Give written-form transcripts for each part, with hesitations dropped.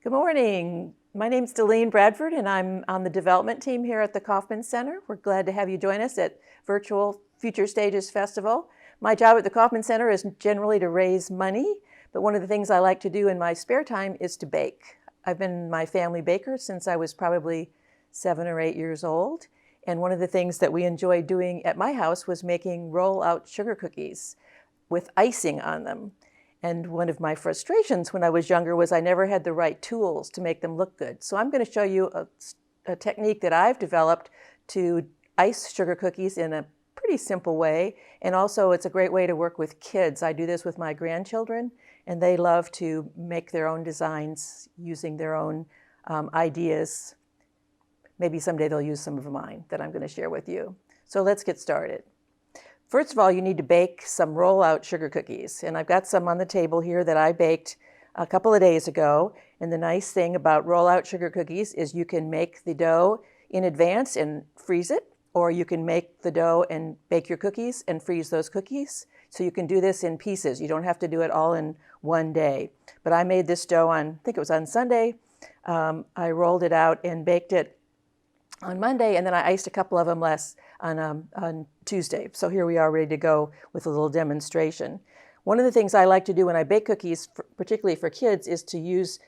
Good morning. My name's Dalene Bradford, and I'm on the development team here at the Kauffman Center. We're glad to have you join us at Virtual Future Stages Festival. My job at the Kauffman Center is generally to raise money, but one of the things I like to do in my spare time is to bake. I've been my family baker since I was probably 7 or 8 years old, and one of the things that we enjoyed doing at my house was making roll-out sugar cookies with icing on them. And one of my frustrations when I was younger was I never had the right tools to make them look good. So I'm going to show you a technique that I've developed to ice sugar cookies in a pretty simple way. And also it's a great way to work with kids. I do this with my grandchildren, and they love to make their own designs using their own ideas. Maybe someday they'll use some of mine that I'm going to share with you. So let's get started. First of all, you need to bake some roll-out sugar cookies. And I've got some on the table here that I baked a couple of days ago. And the nice thing about roll-out sugar cookies is you can make the dough in advance and freeze it, or you can make the dough and bake your cookies and freeze those cookies. So you can do this in pieces. You don't have to do it all in one day. But I made this dough on, I think it was on Sunday. I rolled it out and baked it on Monday, and then I iced a couple of them on Tuesday. So here we are ready to go with a little demonstration. One of the things I like to do when I bake cookies, particularly for kids, is to use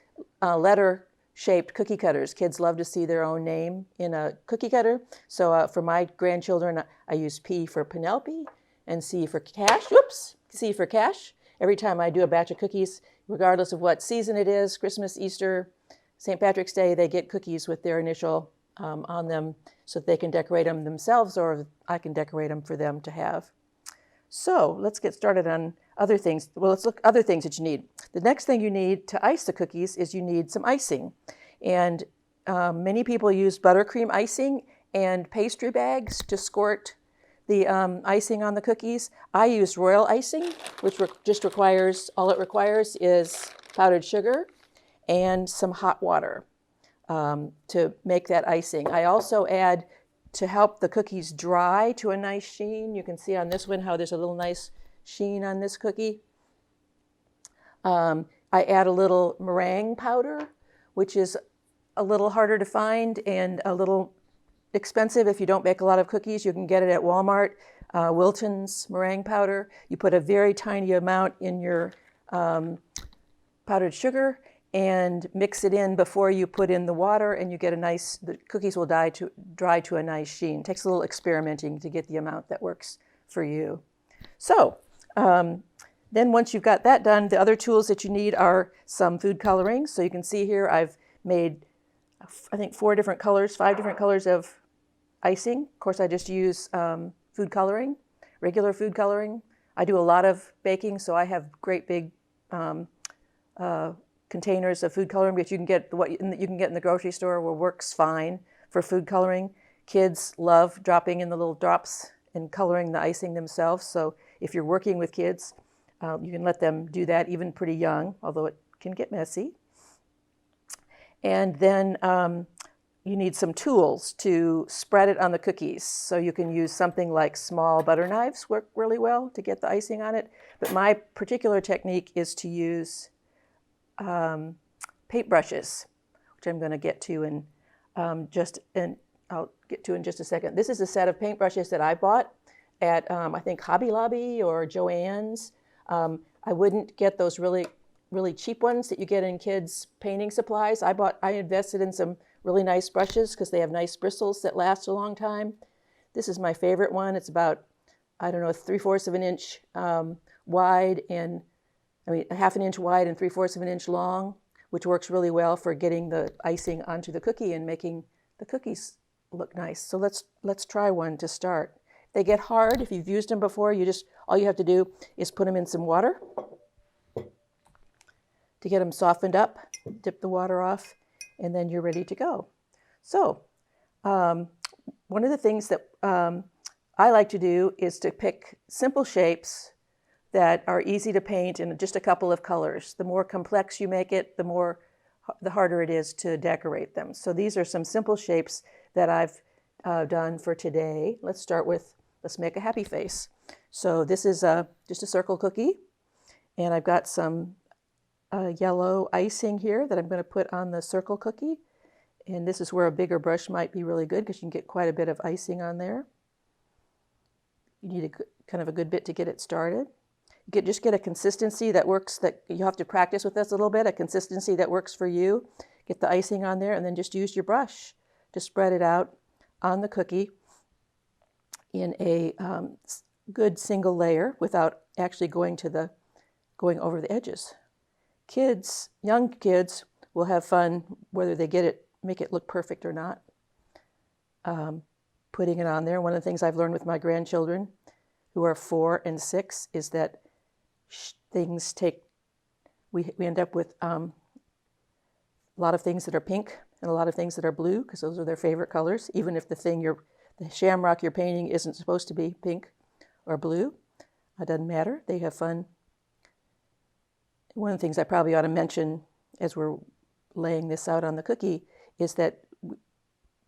letter-shaped cookie cutters. Kids love to see their own name in a cookie cutter. So for my grandchildren, I use P for Penelope and C for Cash. Oops, C for Cash. Every time I do a batch of cookies, regardless of what season it is, Christmas, Easter, St. Patrick's Day, they get cookies with their initial on them so that they can decorate them themselves, or I can decorate them for them to have. So let's get started on other things. Well, let's look at other things that you need. The next thing you need to ice the cookies is you need some icing. And many people use buttercream icing and pastry bags to squirt the icing on the cookies. I use royal icing, which all it requires is powdered sugar and some hot water to make that icing. I also add, to help the cookies dry to a nice sheen, you can see on this one how there's a little nice sheen on this cookie. I add a little meringue powder, which is a little harder to find and a little expensive if you don't bake a lot of cookies. You can get it at Walmart, Wilton's meringue powder. You put a very tiny amount in your powdered sugar and mix it in before you put in the water, and you get the cookies will dry to a nice sheen. It takes a little experimenting to get the amount that works for you. So then once you've got that done, the other tools that you need are some food coloring. So you can see here I've made, I think, 5 different colors of icing. Of course, I just use food coloring, regular food coloring. I do a lot of baking, so I have great big containers of food coloring, which you can get in the grocery store, where works fine for food coloring. Kids love dropping in the little drops and coloring the icing themselves. So if you're working with kids, you can let them do that even pretty young, although it can get messy. And then you need some tools to spread it on the cookies. So you can use something like small butter knives, work really well to get the icing on it. But my particular technique is to use paintbrushes, which I'm going to get to I'll get to in just a second. This is a set of paintbrushes that I bought at I think Hobby Lobby or Joann's. I wouldn't get those really cheap ones that you get in kids' painting supplies. I invested in some really nice brushes because they have nice bristles that last a long time. This is my favorite one. It's about, I don't know, 3/4 of an inch wide, and a 1/2 inch wide and 3/4 of an inch long, which works really well for getting the icing onto the cookie and making the cookies look nice. So let's try one to start. If they get hard, if you've used them before, all you have to do is put them in some water to get them softened up, dip the water off, and then you're ready to go. So one of the things that I like to do is to pick simple shapes that are easy to paint in just a couple of colors. The more complex you make it, the harder it is to decorate them. So these are some simple shapes that I've done for today. Let's make a happy face. So this is just a circle cookie, and I've got some yellow icing here that I'm going to put on the circle cookie. And this is where a bigger brush might be really good because you can get quite a bit of icing on there. You need kind of a good bit to get it started. Just get a consistency that works, that you have to practice with this a little bit, a consistency that works for you. Get the icing on there and then just use your brush to spread it out on the cookie in a good single layer without actually going over the edges. Kids, young kids, will have fun whether they make it look perfect or not. Putting it on there. One of the things I've learned with my grandchildren, who are 4 and 6, is that we end up with a lot of things that are pink and a lot of things that are blue because those are their favorite colors, even if the shamrock you're painting isn't supposed to be pink or blue. It doesn't matter. They have fun. One of the things I probably ought to mention as we're laying this out on the cookie is that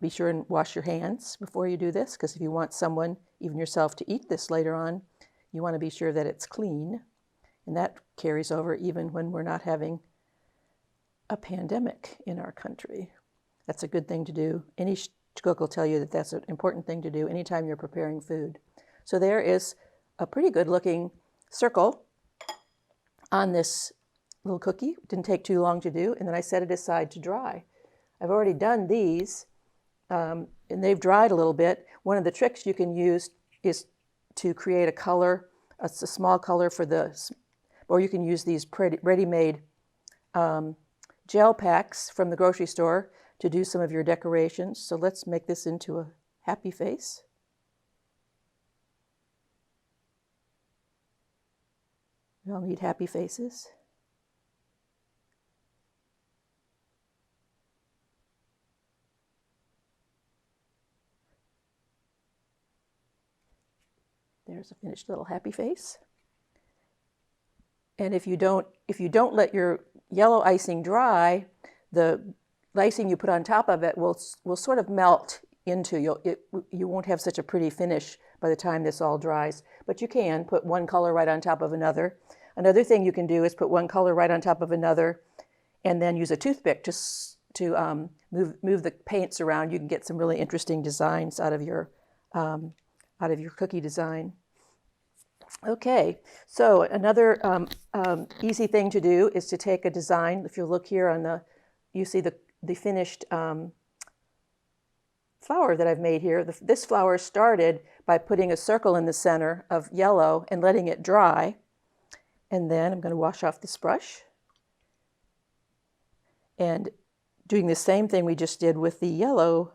be sure and wash your hands before you do this, because if you want someone, even yourself, to eat this later on, you want to be sure that it's clean. And that carries over even when we're not having a pandemic in our country. That's a good thing to do. Any cook will tell you that that's an important thing to do anytime you're preparing food. So there is a pretty good looking circle on this little cookie. It didn't take too long to do, and then I set it aside to dry. I've already done these, and they've dried a little bit. One of the tricks you can use is to create a color, a small color for or you can use these ready-made gel packs from the grocery store to do some of your decorations. So let's make this into a happy face. We all need happy faces. There's a finished little happy face. And if you don't let your yellow icing dry, the icing you put on top of it will sort of melt into, you won't have such a pretty finish by the time this all dries. But you can put one color right on top of another. Another thing you can do is put one color right on top of another and then use a toothpick to move the paints around. You can get some really interesting designs out of your cookie design. Okay, so another easy thing to do is to take a design. If you look here you see the finished flower that I've made here. This flower started by putting a circle in the center of yellow and letting it dry. And then I'm going to wash off this brush and doing the same thing we just did with the yellow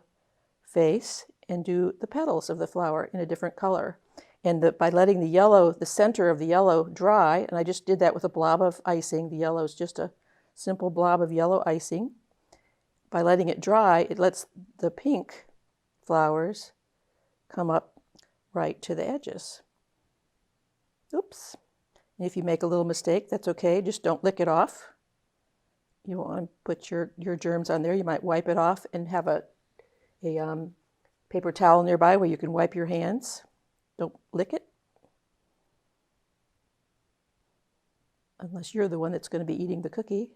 face and do the petals of the flower in a different color. And by letting the center of the yellow dry, and I just did that with a blob of icing. The yellow is just a simple blob of yellow icing. By letting it dry, it lets the pink flowers come up right to the edges. Oops. And if you make a little mistake, that's okay. Just don't lick it off. You want to put your germs on there. You might wipe it off and have a paper towel nearby where you can wipe your hands. Don't lick it. Unless you're the one that's going to be eating the cookie.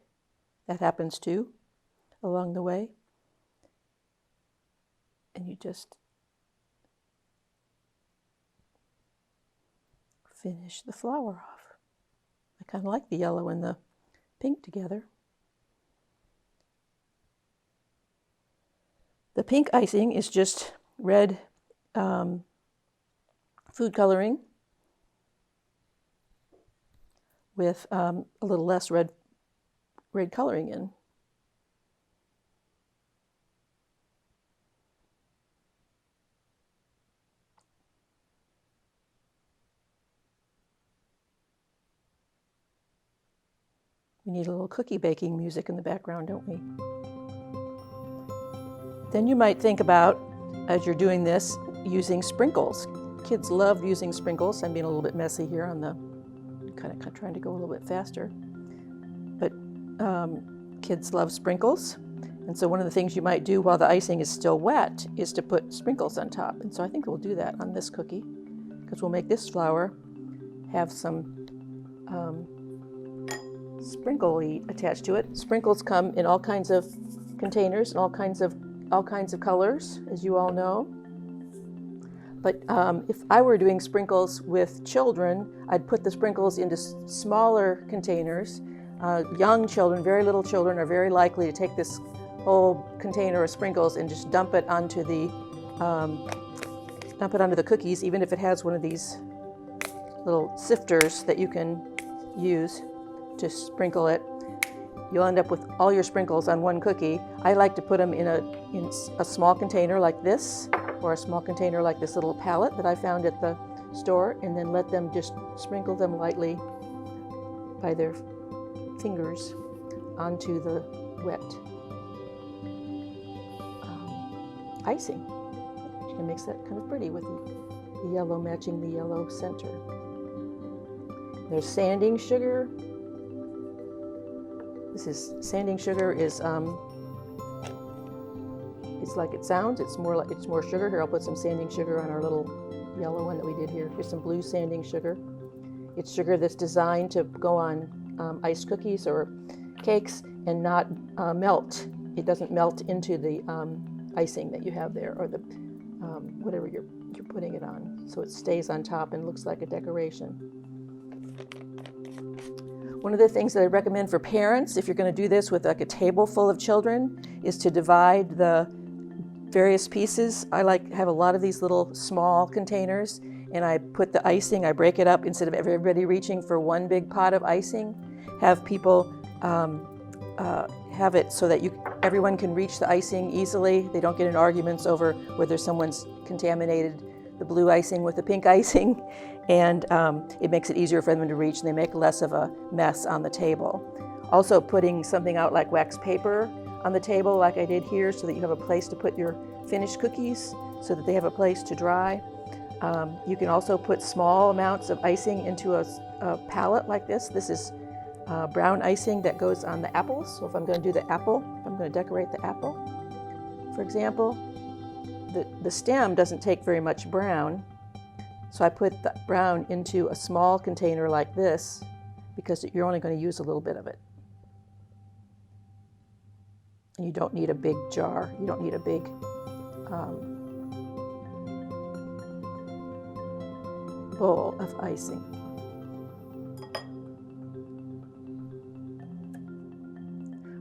That happens too, along the way. And you just finish the flower off. I kind of like the yellow and the pink together. The pink icing is just red food coloring with a little less red coloring in. We need a little cookie baking music in the background, don't we? Then you might think about, as you're doing this, using sprinkles. Kids love using sprinkles. I'm being a little bit messy here on kind of trying to go a little bit faster. But kids love sprinkles. And so one of the things you might do while the icing is still wet is to put sprinkles on top. And so I think we'll do that on this cookie, because we'll make this flower have some sprinkle-y attached to it. Sprinkles come in all kinds of containers and all kinds of colors, as you all know. But if I were doing sprinkles with children, I'd put the sprinkles into smaller containers. Young children, very little children, are very likely to take this whole container of sprinkles and just dump it onto the cookies, even if it has one of these little sifters that you can use to sprinkle it. You'll end up with all your sprinkles on one cookie. I like to put them in a small container like this, or a small container like this little palette that I found at the store, and then let them just sprinkle them lightly by their fingers onto the wet icing. It makes that kind of pretty with the yellow matching the yellow center. There's sanding sugar. Sanding sugar is it's like it sounds. It's more sugar. Here, I'll put some sanding sugar on our little yellow one that we did here. Here's some blue sanding sugar. It's sugar that's designed to go on iced cookies or cakes and not melt. It doesn't melt into the icing that you have there, or the whatever you're putting it on, so it stays on top and looks like a decoration. One of the things that I recommend for parents, if you're going to do this with like a table full of children, is to divide the various pieces. I have a lot of these little small containers, and I put the icing, I break it up instead of everybody reaching for one big pot of icing. Have people have it so that everyone can reach the icing easily. They don't get in arguments over whether someone's contaminated the blue icing with the pink icing, and it makes it easier for them to reach, and they make less of a mess on the table. Also, putting something out like wax paper on the table like I did here, so that you have a place to put your finished cookies, so that they have a place to dry. You can also put small amounts of icing into a palette like this. This is brown icing that goes on the apples. So if I'm going to do the apple, I'm going to decorate the apple, for example, the stem doesn't take very much brown, so I put the brown into a small container like this, because you're only going to use a little bit of it. And you don't need a big jar. You don't need a big bowl of icing.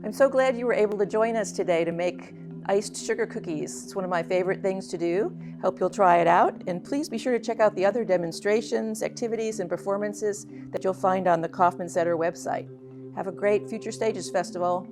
I'm so glad you were able to join us today to make iced sugar cookies. It's one of my favorite things to do. Hope you'll try it out, and please be sure to check out the other demonstrations, activities, and performances that you'll find on the Kauffman Center website. Have a great Future Stages Festival.